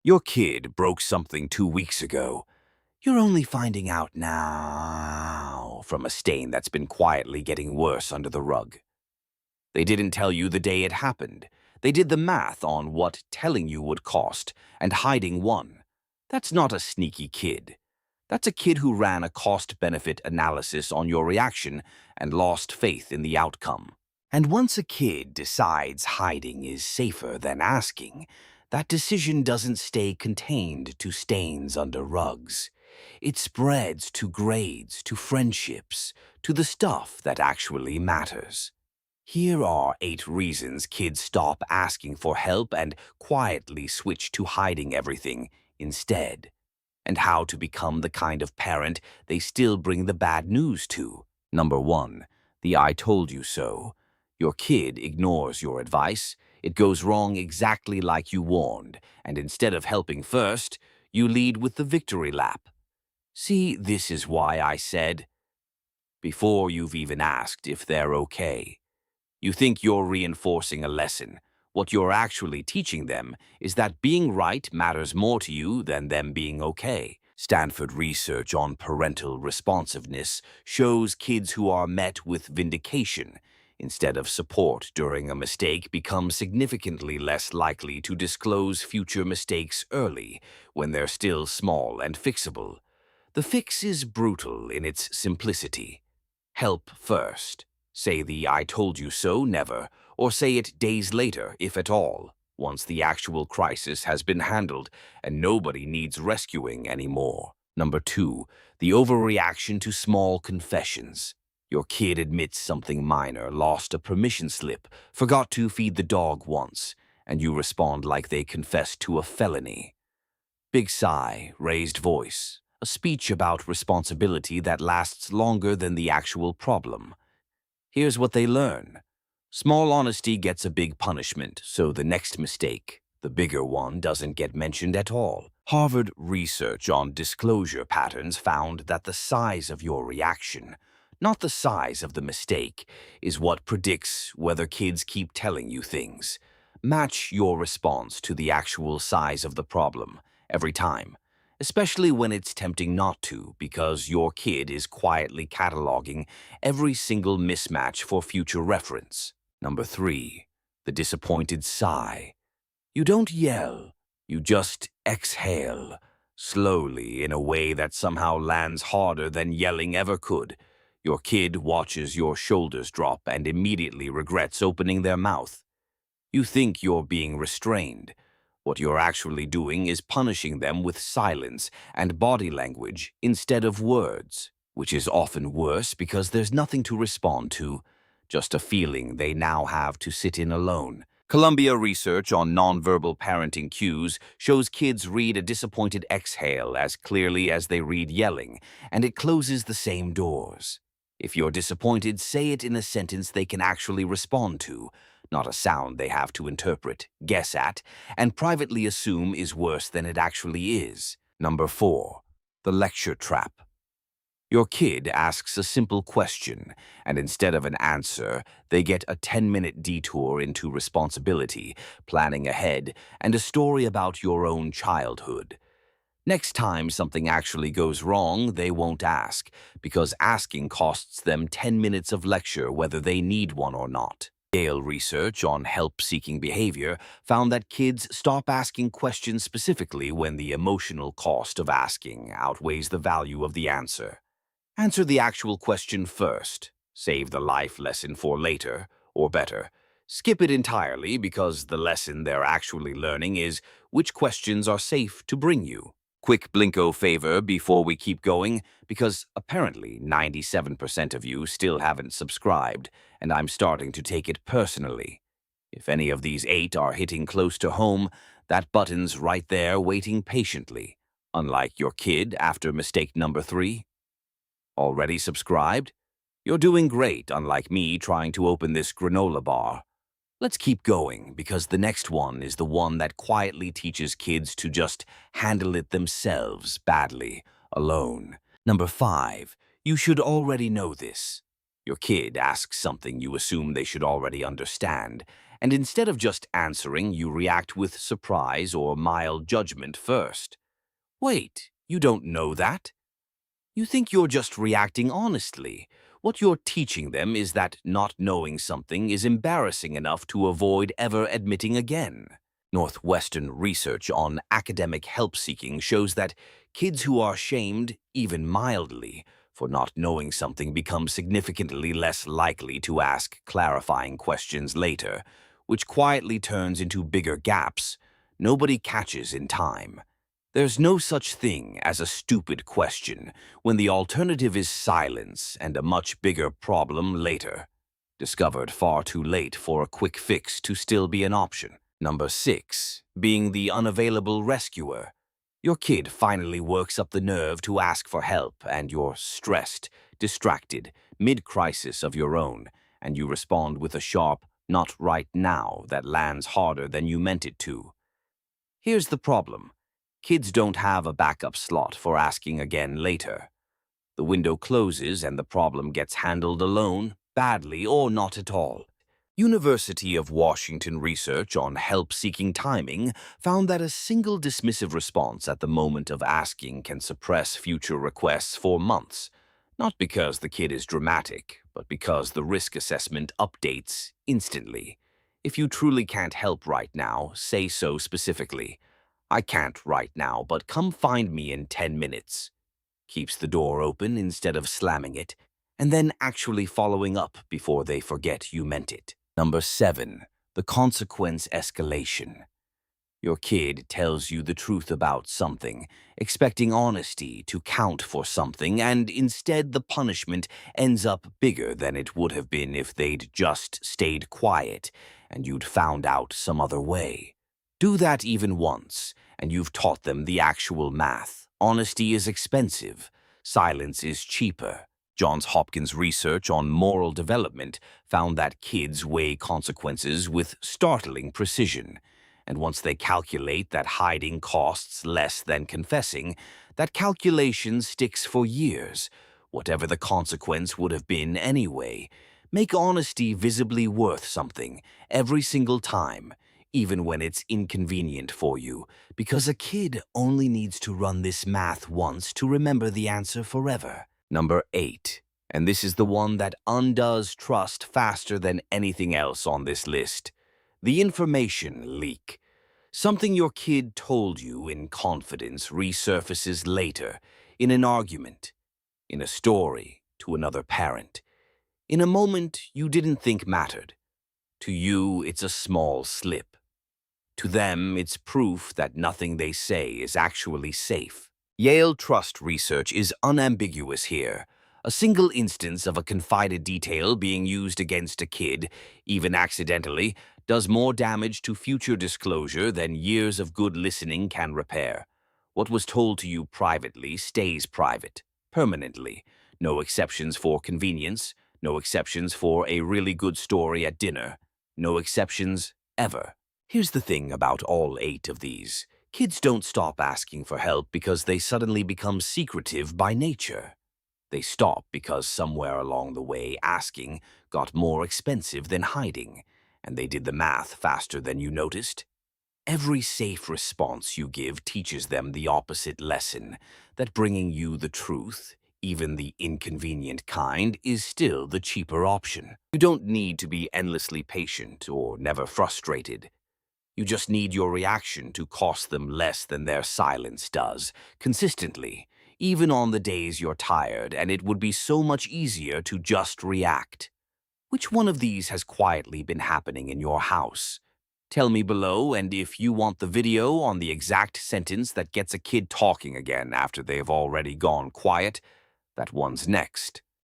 Your kid broke something 2 weeks ago. You're only finding out now from a stain that's been quietly getting worse under the rug. They didn't tell you the day it happened. They did the math on what telling you would cost and hiding won. That's not a sneaky kid. That's a kid who ran a cost-benefit analysis on your reaction and lost faith in the outcome. And once a kid decides hiding is safer than asking, that decision doesn't stay contained to stains under rugs. It spreads to grades, to friendships, to the stuff that actually matters. Here are 8 reasons kids stop asking for help and quietly switch to hiding everything instead, and how to become the kind of parent they still bring the bad news to. Number 1. The I told you so. Your kid ignores your advice. It goes wrong exactly like you warned, and instead of helping first, you lead with the victory lap. See, this is why I said, before you've even asked if they're okay. You think you're reinforcing a lesson. What you're actually teaching them is that being right matters more to you than them being okay. Stanford research on parental responsiveness shows kids who are met with vindication instead of support during a mistake become significantly less likely to disclose future mistakes early when they're still small and fixable. The fix is brutal in its simplicity. Help first. Say the I told you so never, or say it days later, if at all, once the actual crisis has been handled and nobody needs rescuing anymore. Number 2, the overreaction to small confessions. Your kid admits something minor, lost a permission slip, forgot to feed the dog once, and you respond like they confessed to a felony. Big sigh, raised voice, a speech about responsibility that lasts longer than the actual problem. Here's what they learn. Small honesty gets a big punishment, so the next mistake, the bigger one, doesn't get mentioned at all. Harvard research on disclosure patterns found that the size of your reaction, not the size of the mistake, is what predicts whether kids keep telling you things. Match your response to the actual size of the problem every time, especially when it's tempting not to, because your kid is quietly cataloging every single mismatch for future reference. Number 3, the disappointed sigh. You don't yell, you just exhale, slowly in a way that somehow lands harder than yelling ever could. Your kid watches your shoulders drop and immediately regrets opening their mouth. You think you're being restrained. What you're actually doing is punishing them with silence and body language instead of words, which is often worse because there's nothing to respond to, just a feeling they now have to sit in alone. Columbia research on nonverbal parenting cues shows kids read a disappointed exhale as clearly as they read yelling, and it closes the same doors. If you're disappointed, say it in a sentence they can actually respond to, not a sound they have to interpret, guess at, and privately assume is worse than it actually is. Number 4, the lecture trap. Your kid asks a simple question, and instead of an answer, they get a 10-minute detour into responsibility, planning ahead, and a story about your own childhood. Next time something actually goes wrong, they won't ask, because asking costs them 10 minutes of lecture whether they need one or not. Yale research on help-seeking behavior found that kids stop asking questions specifically when the emotional cost of asking outweighs the value of the answer. Answer the actual question first. Save the life lesson for later, or better, skip it entirely because the lesson they're actually learning is which questions are safe to bring you. Quick blinko favor before we keep going, because apparently 97% of you still haven't subscribed, and I'm starting to take it personally. If any of these 8 are hitting close to home, that button's right there waiting patiently, unlike your kid after mistake number 3. Already subscribed? You're doing great, unlike me trying to open this granola bar. Let's keep going, because the next one is the one that quietly teaches kids to just handle it themselves badly, alone. Number 5, you should already know this. Your kid asks something you assume they should already understand, And instead of just answering, you react with surprise or mild judgment first. Wait, you don't know that? You think you're just reacting honestly. What you're teaching them is that not knowing something is embarrassing enough to avoid ever admitting again. Northwestern research on academic help-seeking shows that kids who are shamed, even mildly, for not knowing something become significantly less likely to ask clarifying questions later, which quietly turns into bigger gaps nobody catches in time. There's no such thing as a stupid question when the alternative is silence and a much bigger problem later. Discovered far too late for a quick fix to still be an option. Number 6, being the unavailable rescuer. Your kid finally works up the nerve to ask for help and you're stressed, distracted, mid-crisis of your own, and you respond with a sharp, "not right now," that lands harder than you meant it to. Here's the problem. Kids don't have a backup slot for asking again later. The window closes and the problem gets handled alone, badly, or not at all. University of Washington research on help-seeking timing found that a single dismissive response at the moment of asking can suppress future requests for months, not because the kid is dramatic, but because the risk assessment updates instantly. If you truly can't help right now, say so specifically. "I can't right now, but come find me in 10 minutes." Keeps the door open instead of slamming it, and then actually following up before they forget you meant it. Number 7, the consequence escalation. Your kid tells you the truth about something, expecting honesty to count for something, and instead the punishment ends up bigger than it would have been if they'd just stayed quiet and you'd found out some other way. Do that even once, and you've taught them the actual math. Honesty is expensive. Silence is cheaper. Johns Hopkins research on moral development found that kids weigh consequences with startling precision. And once they calculate that hiding costs less than confessing, that calculation sticks for years, whatever the consequence would have been anyway. Make honesty visibly worth something every single time, even when it's inconvenient for you, because a kid only needs to run this math once to remember the answer forever. Number 8, and this is the one that undoes trust faster than anything else on this list. The information leak. Something your kid told you in confidence resurfaces later, in an argument, in a story to another parent, in a moment you didn't think mattered. To you, it's a small slip. To them, it's proof that nothing they say is actually safe. Yale Trust research is unambiguous here. A single instance of a confided detail being used against a kid, even accidentally, does more damage to future disclosure than years of good listening can repair. What was told to you privately stays private, permanently. No exceptions for convenience, no exceptions for a really good story at dinner, no exceptions ever. Here's the thing about all 8 of these. Kids don't stop asking for help because they suddenly become secretive by nature. They stop because somewhere along the way asking got more expensive than hiding, and they did the math faster than you noticed. Every safe response you give teaches them the opposite lesson, that bringing you the truth, even the inconvenient kind, is still the cheaper option. You don't need to be endlessly patient or never frustrated. You just need your reaction to cost them less than their silence does, consistently, even on the days you're tired, and it would be so much easier to just react. Which one of these has quietly been happening in your house? Tell me below, and if you want the video on the exact sentence that gets a kid talking again after they've already gone quiet, that one's next.